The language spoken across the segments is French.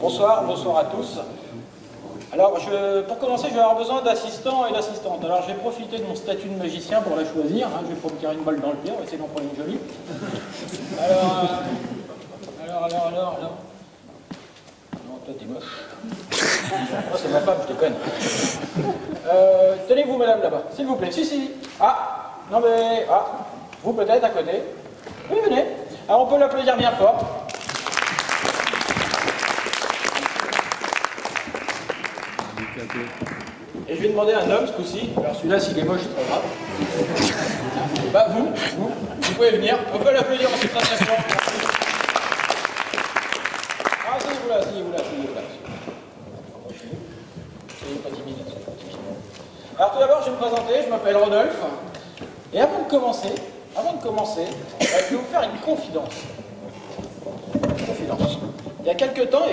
Bonsoir, bonsoir à tous. Alors, pour commencer, je vais avoir besoin d'assistants et d'assistantes. Alors, je vais profiter de mon statut de magicien pour la choisir. Hein. Je vais pas me tirer une balle dans le pied, on va essayer d'en prendre une jolie. Alors. Non, toi, t'es moche. Oh, c'est ma femme, je déconne. Tenez-vous, madame, là-bas, s'il vous plaît. Si. Ah, non mais... Ah, vous peut-être, à côté. Oui, venez. Alors, on peut l'applaudir bien fort. Et je vais demander à un homme ce coup-ci. Alors celui-là, s'il est moche, c'est pas grave. Bah vous pouvez venir. On peut l'applaudir en subtraction. Ah, asseyez-vous là. Soyez pas timide. Alors tout d'abord, je vais me présenter. Je m'appelle Rodolphe. Et avant de commencer, je vais vous faire une confidence. Il y a quelques temps,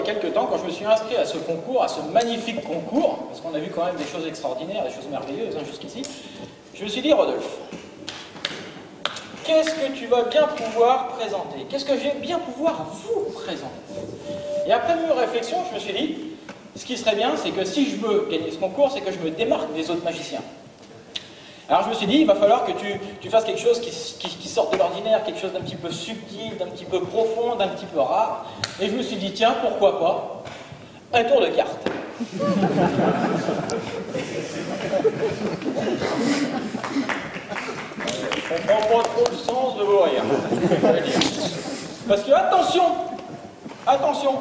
quand je me suis inscrit à ce concours, à ce magnifique concours, parce qu'on a vu quand même des choses extraordinaires, des choses merveilleuses hein, jusqu'ici, je me suis dit, Rodolphe, qu'est-ce que tu vas bien pouvoir présenter? Qu'est-ce que je vais bien pouvoir vous présenter? Et après mes réflexions, je me suis dit, ce qui serait bien, c'est que si je veux gagner ce concours, c'est que je me démarque des autres magiciens. Alors je me suis dit, il va falloir que tu fasses quelque chose qui sorte de l'ordinaire, quelque chose d'un petit peu subtil, d'un petit peu profond, d'un petit peu rare. Et je me suis dit, tiens, pourquoi pas un tour de cartes. Je comprends pas trop le sens de vos rires. Parce que attention,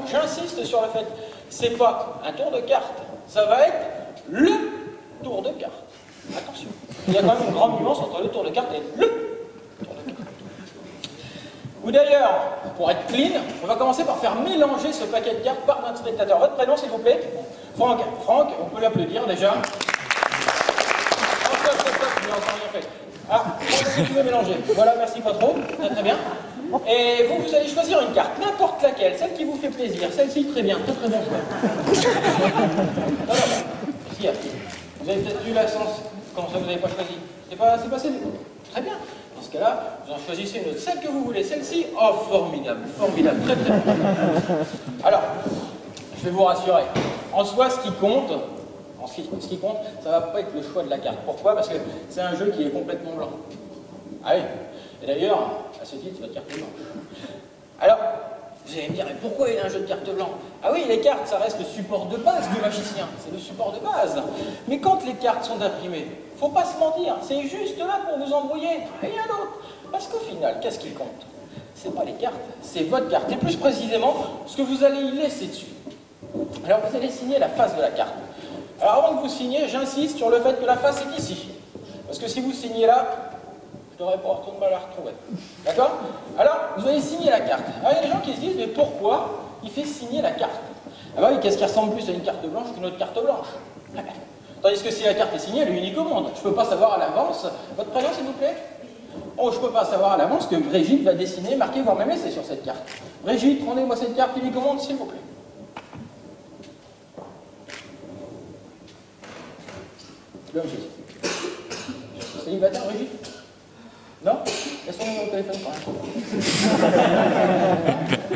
j'insiste sur le fait, c'est pas un tour de cartes, ça va être le tour de cartes. Attention, il y a quand même une grande nuance entre le tour de cartes et le tour de cartes. Ou d'ailleurs, pour être clean, on va commencer par faire mélanger ce paquet de cartes par notre spectateur. Votre prénom, s'il vous plaît? Franck, on peut l'applaudir déjà. Stop, il n'a encore rien fait. Ah, vous pouvez mélanger. Voilà, merci pas trop, très bien. Et vous allez choisir une carte, n'importe laquelle, celle qui vous fait plaisir. Celle-ci, très bien, très bon choix. Ici, vous avez peut-être eu la chance. Comment ça, vous n'avez pas choisi? C'est passé du coup. Très bien. Dans ce cas-là, vous en choisissez une autre. Celle que vous voulez. Celle-ci, oh, formidable. Très bien. Alors, je vais vous rassurer. En soi, ce qui compte, ça va pas être le choix de la carte. Pourquoi? Parce que c'est un jeu qui est complètement blanc. Ah oui. Et d'ailleurs, à ce titre, votre carte est blanche. Alors, vous allez me dire, mais pourquoi il y a un jeu de cartes blanches? Ah oui, les cartes, ça reste le support de base du magicien. C'est le support de base. Mais quand les cartes sont imprimées, faut pas se mentir, c'est juste là pour vous embrouiller, rien d'autre. Parce qu'au final, qu'est-ce qui compte? C'est pas les cartes, c'est votre carte. Et plus précisément, ce que vous allez y laisser dessus. Alors vous allez signer la face de la carte. Alors avant de vous signer, j'insiste sur le fait que la face est ici. Parce que si vous signez là, je n'aurais pas trop de mal à la retrouver. D'accord? Alors, vous allez signer la carte. Alors, il y a des gens qui se disent, mais pourquoi il fait signer la carte? Ah bah oui, qu'est-ce qui ressemble plus à une carte blanche qu'une autre carte blanche? Tandis que si la carte est signée, elle est unique au monde. Je ne peux pas savoir à l'avance. Votre prénom, s'il vous plaît? Oh, je ne peux pas savoir à l'avance que Brigitte va dessiner, marquer, voire même laisser sur cette carte. Brigitte, rendez-moi cette carte unique au monde, s'il vous plaît. L'homme c'est célibataire, Brigitte? Non? Laisse ton numéro de téléphone quand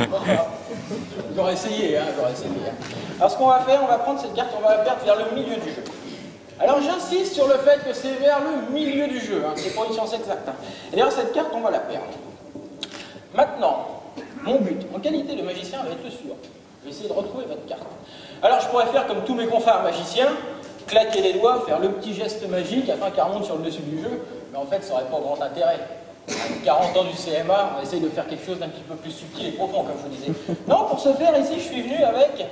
même. J'aurais essayé, hein. Alors ce qu'on va faire, on va prendre cette carte, on va la perdre vers le milieu du jeu. Alors j'insiste sur le fait que c'est vers le milieu du jeu, hein. C'est pas une science exacte. Hein. Et d'ailleurs cette carte, on va la perdre. Maintenant, mon but, en qualité de magicien, va être le suivant. Je vais essayer de retrouver votre carte. Alors je pourrais faire comme tous mes confrères magiciens, claquer les doigts, faire le petit geste magique afin qu'elle remonte sur le dessus du jeu, mais en fait ça n'aurait pas grand intérêt. Avec 40 ans du CMA, on essaye de faire quelque chose d'un petit peu plus subtil et profond, comme je vous disais. Non, pour ce faire, ici, je suis venu avec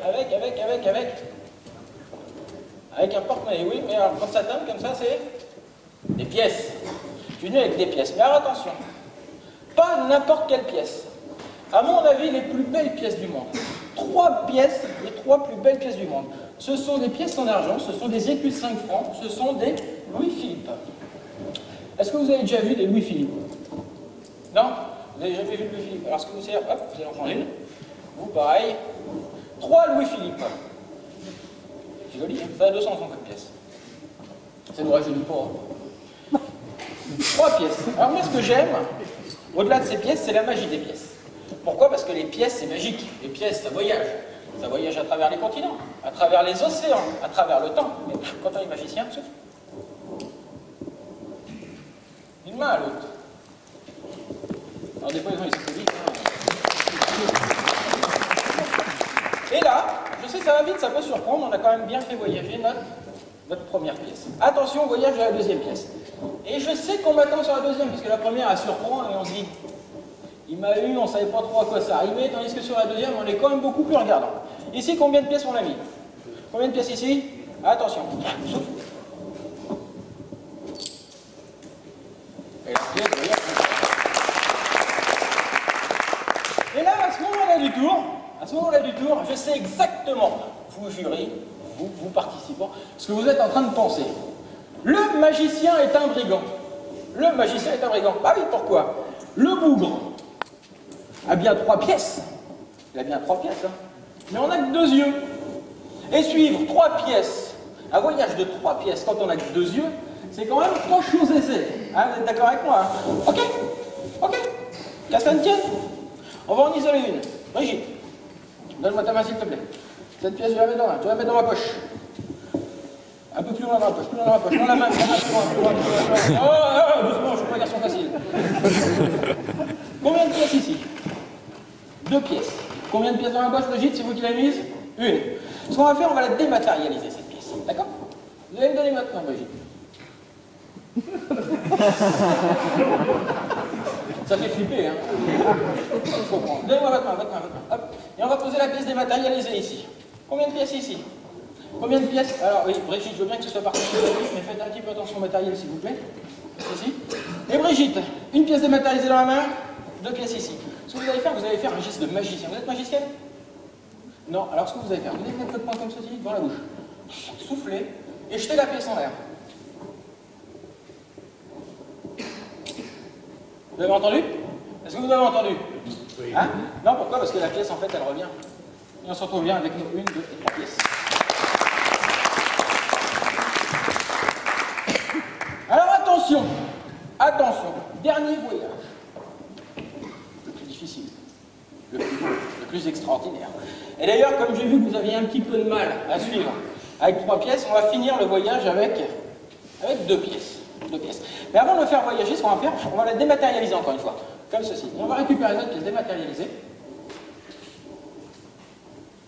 un porte-monnaie. Oui, mais alors, quand ça tombe comme ça, c'est des pièces. Je suis venu avec des pièces. Mais alors, attention, pas n'importe quelle pièce. À mon avis, les plus belles pièces du monde. 3 pièces, les 3 plus belles pièces du monde. Ce sont des pièces en argent, ce sont des écus de 5 francs, ce sont des Louis-Philippe. Est-ce que vous avez déjà vu des Louis-Philippe? Non? Vous n'avez jamais vu de Louis-Philippe? Alors ce que vous savez, hop, vous allez en prendre une. Vous, pareil. 3 Louis-Philippe. C'est joli, hein? Ça a 200 francs comme pièce. Ça nous rajeunit pas. 3 pièces. Alors moi, ce que j'aime, au-delà de ces pièces, c'est la magie des pièces. Pourquoi? Parce que les pièces, c'est magique. Les pièces, ça voyage. Ça voyage à travers les continents, à travers les océans, à travers le temps. Mais quand on est magicien, souffle. Une main à l'autre. Alors des fois, ils se vite. Et là, je sais que ça va vite, ça peut surprendre, on a quand même bien fait voyager notre première pièce. Attention, on voyage à la deuxième pièce. Et je sais qu'on m'attend sur la deuxième, parce que la première, elle surprend et on se dit, il m'a eu, on ne savait pas trop à quoi ça arrivait, tandis que sur la deuxième, on est quand même beaucoup plus regardant. Ici, combien de pièces on a mis? Combien de pièces ici? Attention, souffle. Et la pièce, voyage. Et là, à ce moment-là du tour, je sais exactement, vous jurez, vous participants, ce que vous êtes en train de penser. Le magicien est un brigand. Le magicien est un brigand. Ah oui, pourquoi? Le bougre a bien 3 pièces. Il a bien 3 pièces, hein. Mais on n'a que 2 yeux. Et suivre 3 pièces, un voyage de 3 pièces quand on n'a que 2 yeux, c'est quand même pas chose aisée. Hein, vous êtes d'accord avec moi, hein? Ok? Ok? Qu'à ça ne tienne? On va en isoler une. Brigitte, donne-moi ta main s'il te plaît. Cette pièce, je la mets dans la main. Tu la mets dans ma poche. Un peu plus loin dans la poche, plus loin dans la poche. Dans la main, plus loin, plus loin, plus loin. Oh, doucement, je suis pas un garçon facile. Combien de pièces ici? 2 pièces. Combien de pièces dans la poche, Brigitte? C'est vous qui l'avez mise? Une. Ce qu'on va faire, on va la dématérialiser, cette pièce. D'accord? Vous allez me donner votre main, Brigitte. Ça fait flipper, hein? Je comprends. Donnez-moi votre main, votre main. Hop. Et on va poser la pièce dématérialisée ici. Combien de pièces ici? Combien de pièces? Alors oui, Brigitte, je veux bien que ce soit parti, mais faites un petit peu attention au matériel, s'il vous plaît. Ici. Et Brigitte, une pièce dématérialisée dans la main, 2 pièces ici. Ce que vous allez faire un geste de magicien. Vous êtes magicienne? Non. Alors ce que vous allez faire, vous allez mettre votre main comme ceci, dans la bouche. Soufflez et jetez la pièce en l'air. Vous avez entendu? Est-ce que vous avez entendu? Oui. Hein? Non, pourquoi? Parce que la pièce, en fait, elle revient. Et on se retrouve bien avec nos 1, 2 et 3 pièces. Alors attention, attention, dernier voyage. Le plus difficile, le plus beau, le plus extraordinaire. Et d'ailleurs, comme j'ai vu que vous aviez un petit peu de mal à suivre avec 3 pièces, on va finir le voyage avec 2 pièces. 2 pièces. Mais avant de le faire voyager, ce qu'on va faire, on va la dématérialiser encore une fois, comme ceci. Et on va récupérer notre pièce dématérialisée.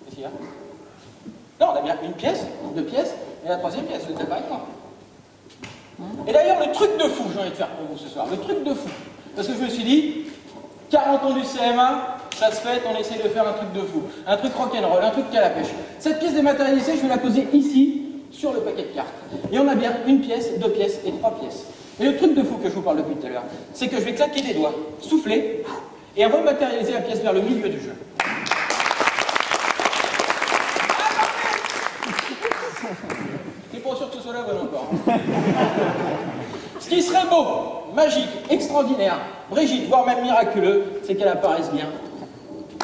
Qu'est-ce qu'il y a? Non, on a bien une pièce, 2 pièces, et la 3e pièce, vous êtes d'accord avec moi? Et d'ailleurs, le truc de fou, j'ai envie de faire pour vous ce soir, le truc de fou. Parce que je me suis dit, 40 ans du CM1, ça se fait, on essaie de faire un truc de fou. Un truc rock'n'roll, un truc qu'à la pêche. Cette pièce dématérialisée, je vais la poser ici, sur le paquet de cartes. Et on a bien 1 pièce, 2 pièces et 3 pièces. Et le truc de fou que je vous parle depuis tout à l'heure, c'est que je vais claquer des doigts, souffler, et rematérialiser la pièce vers le milieu du jeu. C'est pas sûr que ce soit la bonne encore. Ce qui serait beau, magique, extraordinaire, Brigitte, voire même miraculeux, c'est qu'elle apparaisse bien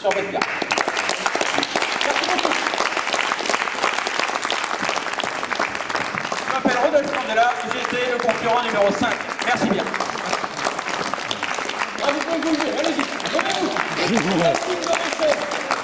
sur votre carte. Merci beaucoup. Je m'appelle Rodolphe Mandela et j'ai été le concurrent numéro 5. Merci bien. Ah, vous pouvez vous le dire, allez-y, donnez-vous. Merci de me laisser.